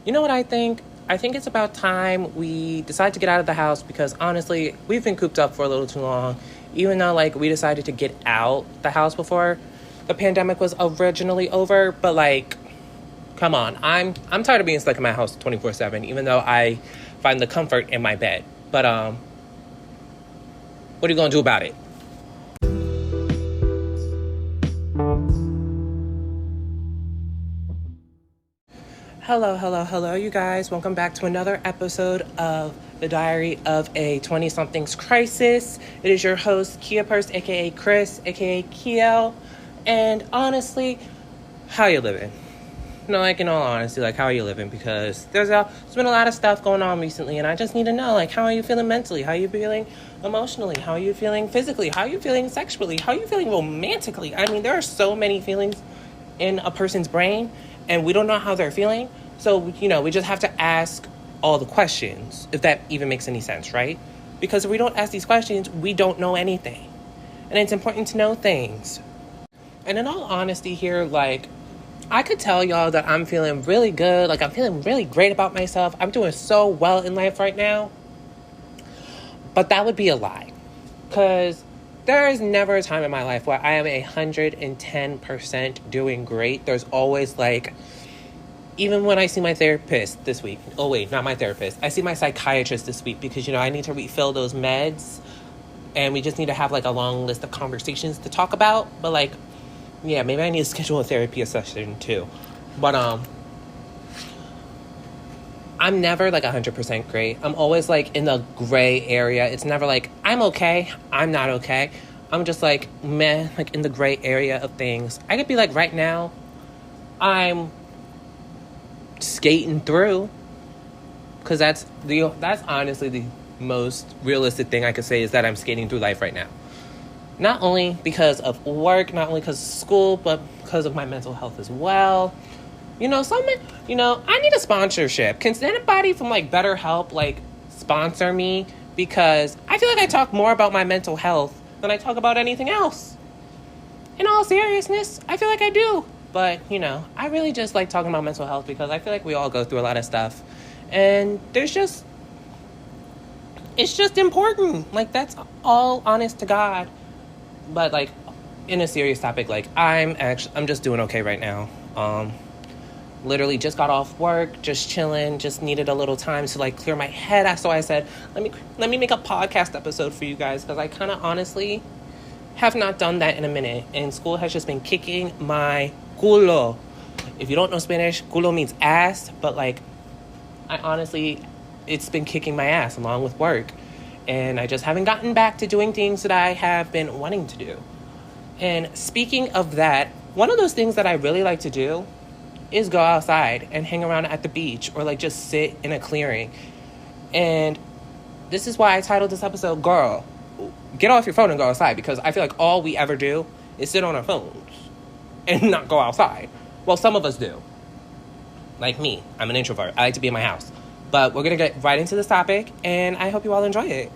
You know what I think? I think it's about time we decide to get out of the house because honestly, we've been cooped up for a little too long. Even though like we decided to get out the house before the pandemic was originally over, but like come on. I'm tired of being stuck in my house 24/7 even though I find the comfort in my bed. But what are you going to do about it? Hello, you guys. Welcome back to another episode of The Diary of a 20-something's Crisis. It is your host, Kia Purse, aka Chris, aka Kiel. And honestly, how you living? No, like in all honesty, like how are you living? Because there's been a lot of stuff going on recently, and I just need to know, like, how are you feeling mentally? How are you feeling emotionally? How are you feeling physically? How are you feeling sexually? How are you feeling romantically? I mean, there are so many feelings in a person's brain, and we don't know how they're feeling. So, we just have to ask all the questions, if that even makes any sense, right? Because if we don't ask these questions, we don't know anything. And it's important to know things. And in all honesty here, like, I could tell y'all that I'm feeling really good. Like, I'm feeling really great about myself. I'm doing so well in life right now. But that would be a lie. Because there is never a time in my life where I am 110% doing great. There's always, like, even when I see my therapist this week. Oh, wait, not my therapist. I see my psychiatrist this week because, I need to refill those meds. And we just need to have, like, a long list of conversations to talk about. But, like, yeah, maybe I need to schedule a therapy session too. But I'm never like 100% great. I'm always like in the gray area. It's never like I'm okay, I'm not okay. I'm just like meh, like in the gray area of things. I could be like right now, I'm skating through, because that's honestly the most realistic thing I could say is that I'm skating through life right now. Not only because of work, not only because of school, but because of my mental health as well. I need a sponsorship. Can anybody from, like, BetterHelp, like, sponsor me? Because I feel like I talk more about my mental health than I talk about anything else. In all seriousness, I feel like I do. But, I really just like talking about mental health because I feel like we all go through a lot of stuff. And it's just important. Like, that's all honest to God. But, like, in a serious topic, like, I'm just doing okay right now. Literally just got off work, just chilling, just needed a little time to, like, clear my head. So I said, let me make a podcast episode for you guys, because I kind of honestly have not done that in a minute. And school has just been kicking my culo. If you don't know Spanish, culo means ass. But, like, it's been kicking my ass along with work. And I just haven't gotten back to doing things that I have been wanting to do. And speaking of that, one of those things that I really like to do is go outside and hang around at the beach or, like, just sit in a clearing. And this is why I titled this episode, Girl, Get Off Your Phone and Go Outside. Because I feel like all we ever do is sit on our phones and not go outside. Well, some of us do. Like me. I'm an introvert. I like to be in my house. But we're going to get right into this topic, and I hope you all enjoy it.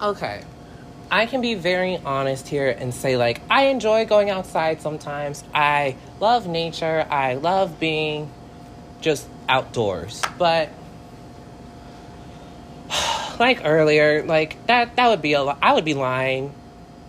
Okay. I can be very honest here and say, like, I enjoy going outside sometimes. I love nature. I love being just outdoors. But, like earlier, like, that would be I would be lying.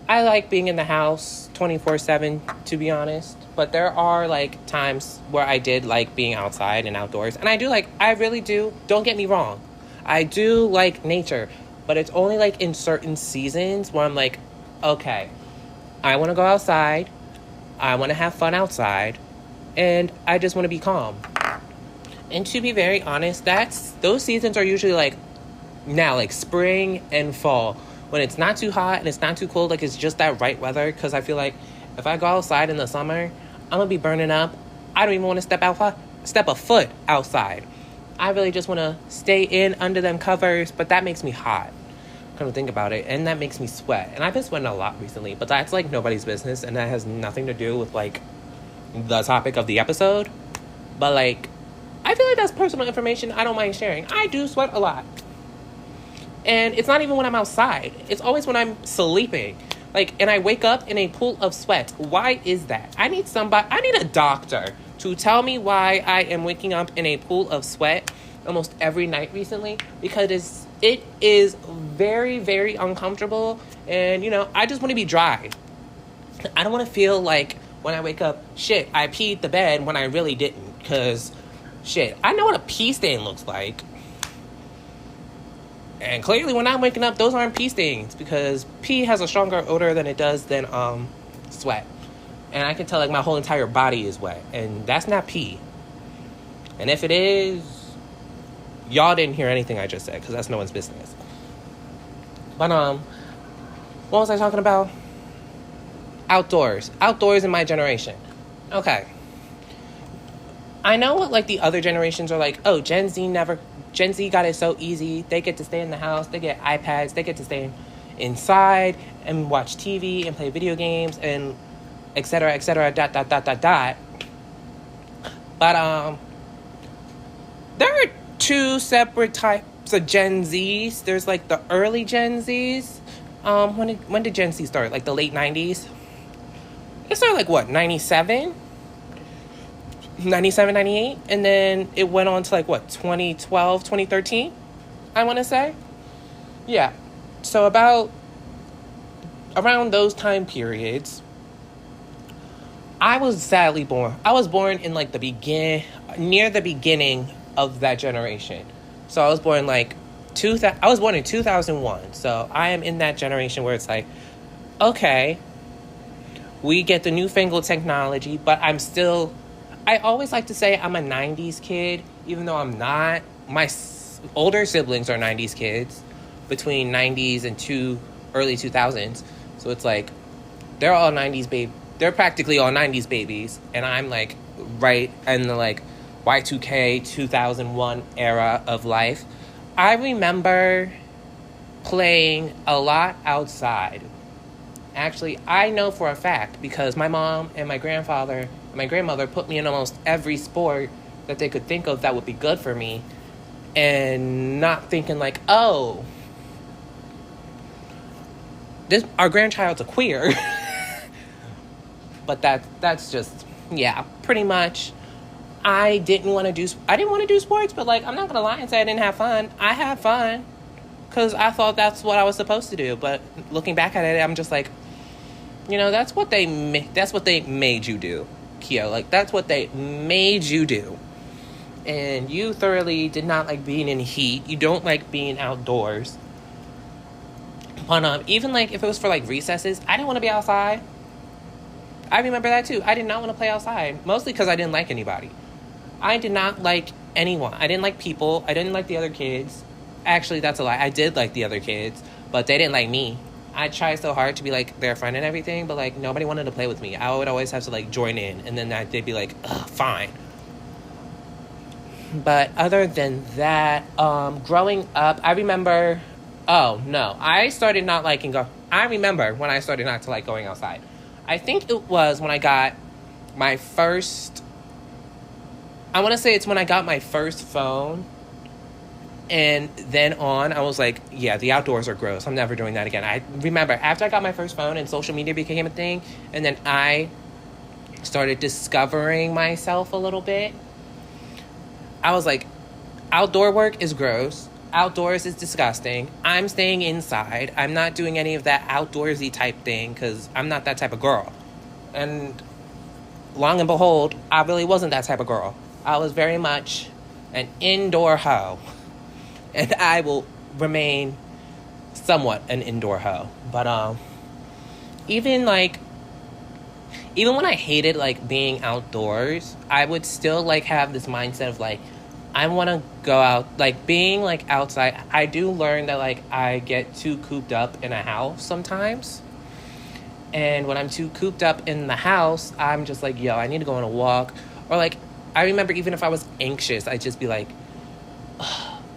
I like being in the house 24/7, to be honest. But there are, like, times where I did like being outside and outdoors. And I really do. Don't get me wrong. I do like nature. But it's only, like, in certain seasons where I'm like, okay, I want to go outside. I want to have fun outside. And I just want to be calm. And to be very honest, those seasons are usually, like, now, like, spring and fall. When it's not too hot and it's not too cold, like, it's just that right weather. Because I feel like if I go outside in the summer, I'm going to be burning up. I don't even want to step a foot outside. I really just want to stay in under them covers, but that makes me hot. Come to think about it, and that makes me sweat. And I've been sweating a lot recently, but that's, like, nobody's business, and that has nothing to do with, like, the topic of the episode. But, like, I feel like that's personal information I don't mind sharing. I do sweat a lot. And it's not even when I'm outside. It's always when I'm sleeping. Like, and I wake up in a pool of sweat. Why is that? I need a doctor to tell me why I am waking up in a pool of sweat almost every night recently, because it is very, very uncomfortable. And, I just want to be dry. I don't want to feel like when I wake up, shit, I peed the bed when I really didn't. Because, shit, I know what a pee stain looks like. And clearly when I'm waking up, those aren't pee stains, because pee has a stronger odor than it does than sweat. And I can tell, like, my whole entire body is wet. And that's not pee. And if it is, y'all didn't hear anything I just said, because that's no one's business. But, what was I talking about? Outdoors. Outdoors in my generation. Okay. I know what, like, the other generations are like, oh, Gen Z got it so easy. They get to stay in the house. They get iPads. They get to stay inside and watch TV and play video games and et cetera, dot. But, there are two separate types of Gen Zs. There's, like, the early Gen Zs. When did Gen Z start? Like, the late 90s? It started, like, what, 97? 97, 98, and then it went on to, like, what, 2012, 2013, I want to say. Yeah. So around those time periods, I was sadly born. I was born in, like, near the beginning of that generation. So I was born, like, I was born in 2001. So I am in that generation where it's like, okay, we get the newfangled technology, but I always like to say I'm a 90s kid, even though I'm not. My older siblings are 90s kids, between 90s and early 2000s. So it's like, they're all 90s babies. They're practically all 90s babies. And I'm, like, right in the, like, Y2K 2001 era of life. I remember playing a lot outside. Actually, I know for a fact, because my mom and my grandfather and my grandmother put me in almost every sport that they could think of that would be good for me, and not thinking like, oh, our grandchild's a queer. But that's just, yeah, pretty much. I didn't want to do sports, but, like, I'm not gonna lie and say I didn't have fun. I had fun because I thought that's what I was supposed to do. But looking back at it, I'm just like, that's what they made you do, Kia. Like, that's what they made you do. And you thoroughly did not like being in heat. You don't like being outdoors. But even, like, if it was for, like, recesses, I didn't want to be outside. I remember that too. I did not want to play outside, mostly because I didn't like anybody. I did not like anyone. I didn't like people. I didn't like the other kids. Actually, that's a lie. I did like the other kids, but they didn't like me. I tried so hard to be, like, their friend and everything, but, like, nobody wanted to play with me. I would always have to, like, join in, and then they'd be like, ugh, fine. But other than that, growing up, I remember, I remember when I started not to like going outside. I think it was when I got my first, I want to say it's when I got my first phone. And then on, I was like, yeah, the outdoors are gross. I'm never doing that again. I remember after I got my first phone and social media became a thing, and then I started discovering myself a little bit, I was like, outdoor work is gross. Outdoors is disgusting. I'm staying inside. I'm not doing any of that outdoorsy type thing because I'm not that type of girl. And long and behold, I really wasn't that type of girl. I was very much an indoor hoe. And I will remain somewhat an indoor hoe. But even when I hated, like, being outdoors, I would still, like, have this mindset of, like, I want to go out, like, being, like, outside. I do learn that, like, I get too cooped up in a house sometimes. And when I'm too cooped up in the house, I'm just like, yo, I need to go on a walk. Or, like, I remember even if I was anxious, I'd just be like,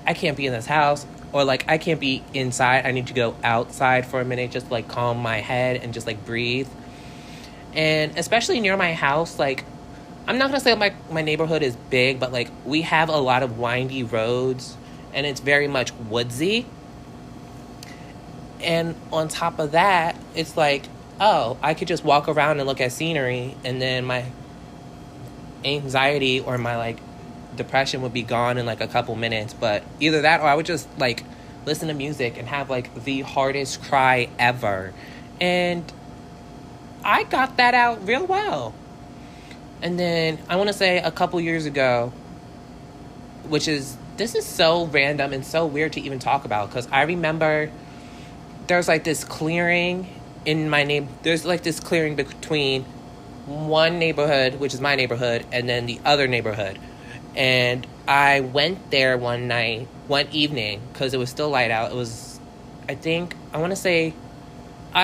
I can't be in this house. Or, like, I can't be inside. I need to go outside for a minute just to, like, calm my head and just, like, breathe. And especially near my house, like, I'm not going to say my neighborhood is big, but, like, we have a lot of windy roads, and it's very much woodsy. And on top of that, it's like, oh, I could just walk around and look at scenery, and then anxiety or my like depression would be gone in like a couple minutes. But either that or I would just like listen to music and have like the hardest cry ever. And I got that out real well. And then I want to say a couple years ago, this is so random and so weird to even talk about, because I remember there's like this clearing in my there's like this clearing between one neighborhood, which is my neighborhood, and then the other neighborhood. And I went there one evening, because it was still light out. It was, I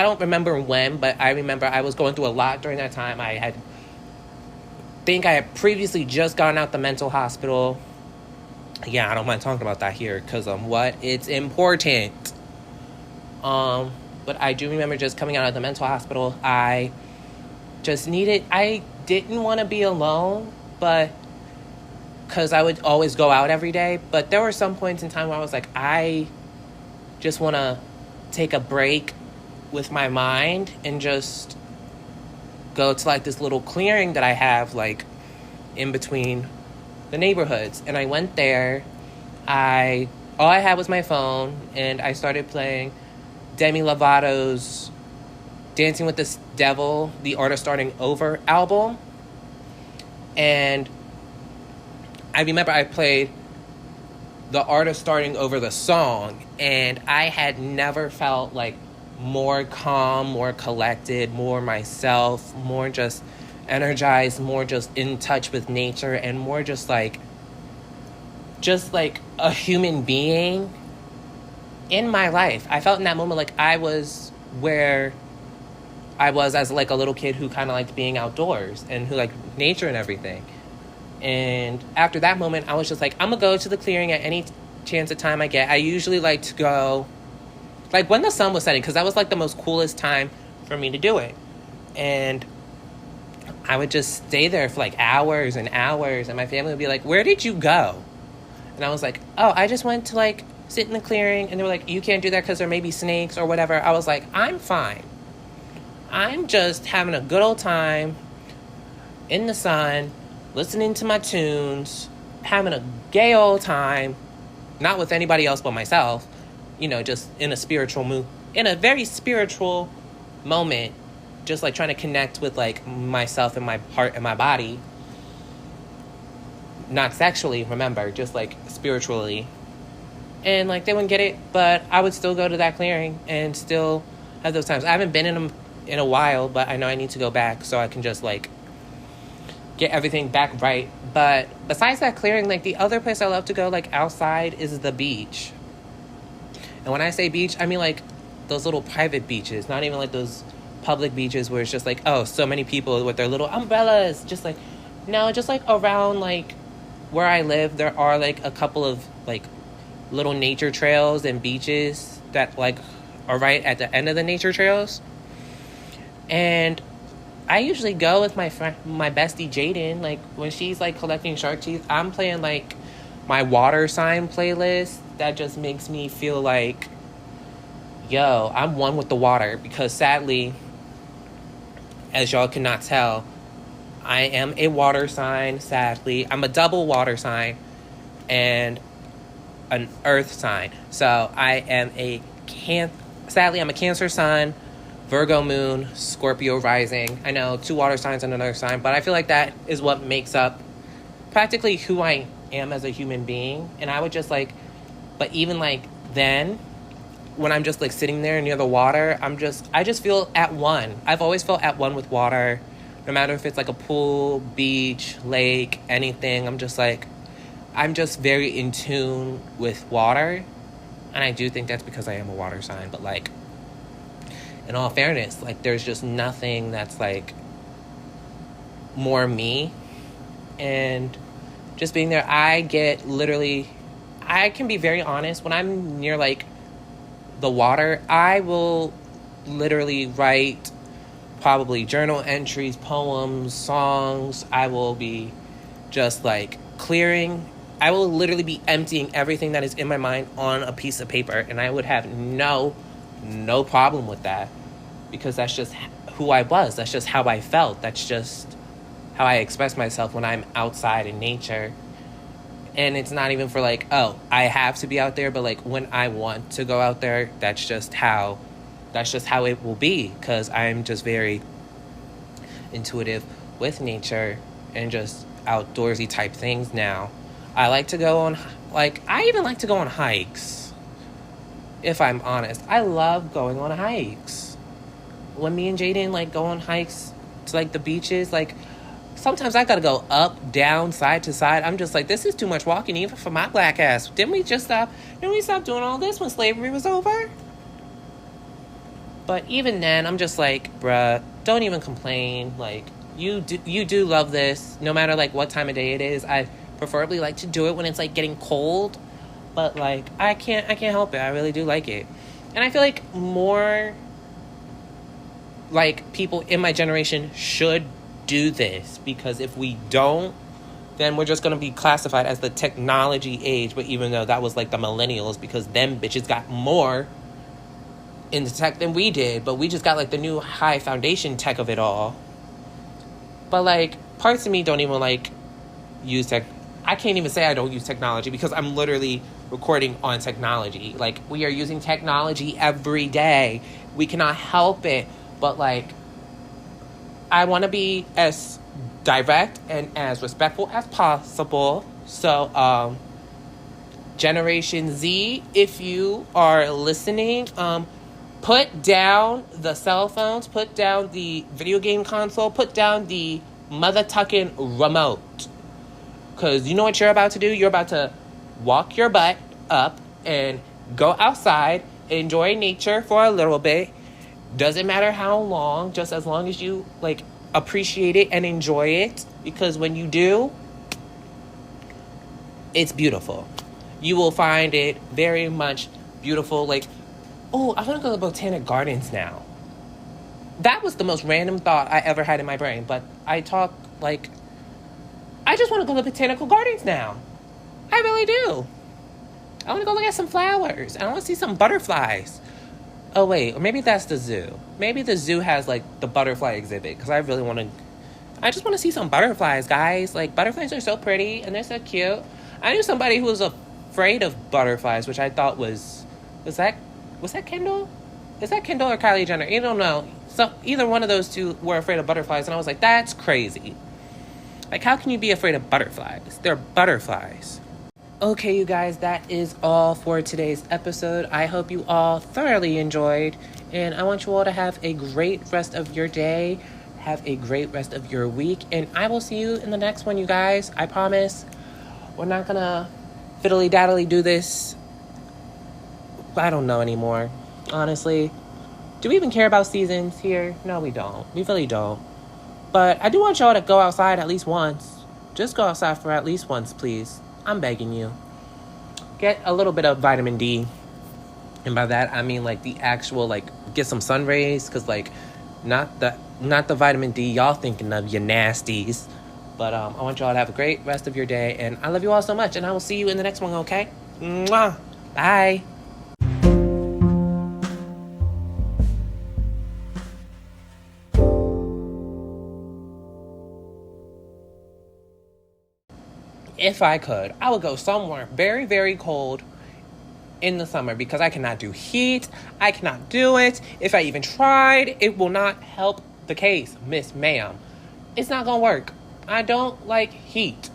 don't remember when, but I remember I was going through a lot during that time. I had previously just gotten out the mental hospital. Yeah, I don't mind talking about that here, because it's important. But I do remember just coming out of the mental hospital. I didn't want to be alone, but because I would always go out every day. But there were some points in time where I was like, I just want to take a break with my mind and just go to like this little clearing that I have like in between the neighborhoods. And I went there. All I had was my phone, and I started playing Demi Lovato's Dancing with the Devil, The Art of Starting Over album. And I remember I played The Art of Starting Over, the song, and I had never felt like more calm, more collected, more myself, more just energized, more just in touch with nature, and more just like a human being in my life. I felt in that moment like I was where I was as like a little kid who kind of liked being outdoors and who liked nature and everything. And after that moment, I was just like, I'm gonna go to the clearing at any chance of time I get. I usually like to go like when the sun was setting, because that was like the most coolest time for me to do it. And I would just stay there for like hours and hours, and my family would be like, where did you go? And I was like, oh, I just went to like sit in the clearing. And they were like, you can't do that because there may be snakes or whatever. I was like, I'm fine. I'm just having a good old time in the sun, listening to my tunes, having a gay old time, not with anybody else but myself, just in a very spiritual moment, just like trying to connect with like myself and my heart and my body. Not sexually, remember, just like spiritually. And like they wouldn't get it, but I would still go to that clearing and still have those times. I haven't been in them in a while, but I know I need to go back so I can just like get everything back right. But besides that clearing, like the other place I love to go like outside is the beach. And when I say beach, I mean like those little private beaches, not even like those public beaches where it's just like, oh, so many people with their little umbrellas. Just like, no, just like around like where I live, there are like a couple of like little nature trails and beaches that like are right at the end of the nature trails. And I usually go with my friend, my bestie Jaden. Like when she's like collecting shark teeth, I'm playing like my water sign playlist. That just makes me feel like, yo, I'm one with the water. Because sadly, as y'all cannot tell, I am a water sign, sadly. I'm a double water sign and an earth sign. So I am sadly, I'm a Cancer sun, Virgo moon, Scorpio rising. I know 2 water signs and another sign, but I feel like that is what makes up practically who I am as a human being. And I would just like, but even like then, when I'm just like sitting there near the water, I just feel at one. I've always felt at one with water, no matter if it's like a pool, beach, lake, anything. I'm just very in tune with water. And I do think that's because I am a water sign. But like, in all fairness, like there's just nothing that's like more me. And just being there, I can be very honest. When I'm near like the water, I will literally write probably journal entries, poems, songs. I will be just like clearing. I will literally be emptying everything that is in my mind on a piece of paper, and I would have no problem with that, because that's just who I was. That's just how I felt. That's just how I express myself when I'm outside in nature. And it's not even for like, oh, I have to be out there, but like when I want to go out there, that's just how it will be, because I'm just very intuitive with nature and just outdoorsy type things now. I like to go on, like, I even like to go on hikes, if I'm honest. I love going on hikes. When me and Jaden like go on hikes to like the beaches, like sometimes I gotta go up, down, side to side. I'm just like, this is too much walking even for my black ass. Didn't we stop doing all this when slavery was over? But even then, I'm just like, bruh, don't even complain. Like, you do love this, no matter like what time of day it is. I preferably like to do it when it's like getting cold, but like I can't help it. I really do like it. And I feel like more like people in my generation should do this, because if we don't, then we're just going to be classified as the technology age. But even though that was like the millennials, because them bitches got more in the tech than we did, but we just got like the new high foundation tech of it all. But like parts of me don't even like use tech. I can't even say I don't use technology, because I'm literally recording on technology. Like, we are using technology every day. We cannot help it. But like, I want to be as direct and as respectful as possible. So Generation Z, if you are listening, put down the cell phones, put down the video game console, put down the mother-tucking remote. Because you know what you're about to do? You're about to walk your butt up and go outside, enjoy nature for a little bit. Doesn't matter how long, just as long as you, like, appreciate it and enjoy it. Because when you do, it's beautiful. You will find it very much beautiful. Like, oh, I want to go to Botanic Gardens now. That was the most random thought I ever had in my brain. But I just want to go to Botanical Gardens now. I really do. I want to go look at some flowers. And I want to see some butterflies. Oh, wait. Or maybe that's the zoo. Maybe the zoo has, like, the butterfly exhibit. Because I just want to see some butterflies, guys. Like, butterflies are so pretty. And they're so cute. I knew somebody who was afraid of butterflies, which I thought was that Kendall? Is that Kendall or Kylie Jenner? I don't know. So either one of those two were afraid of butterflies. And I was like, that's crazy. Like, how can you be afraid of butterflies? They're butterflies. Okay, you guys, that is all for today's episode. I hope you all thoroughly enjoyed. And I want you all to have a great rest of your day. Have a great rest of your week. And I will see you in the next one, you guys. I promise. We're not going to fiddly-daddly do this. I don't know anymore. Honestly. Do we even care about seasons here? No, we don't. We really don't. But I do want y'all to go outside at least once. Just go outside for at least once, please. I'm begging you. Get a little bit of vitamin D. And by that, I mean, like, the actual, like, get some sun rays. Because, like, not the vitamin D y'all thinking of, you nasties. But I want y'all to have a great rest of your day. And I love you all so much. And I will see you in the next one, okay? Mwah! Bye! If I could, I would go somewhere very, very cold in the summer, because I cannot do heat. I cannot do it. If I even tried, it will not help the case, Miss Ma'am. It's not gonna work. I don't like heat.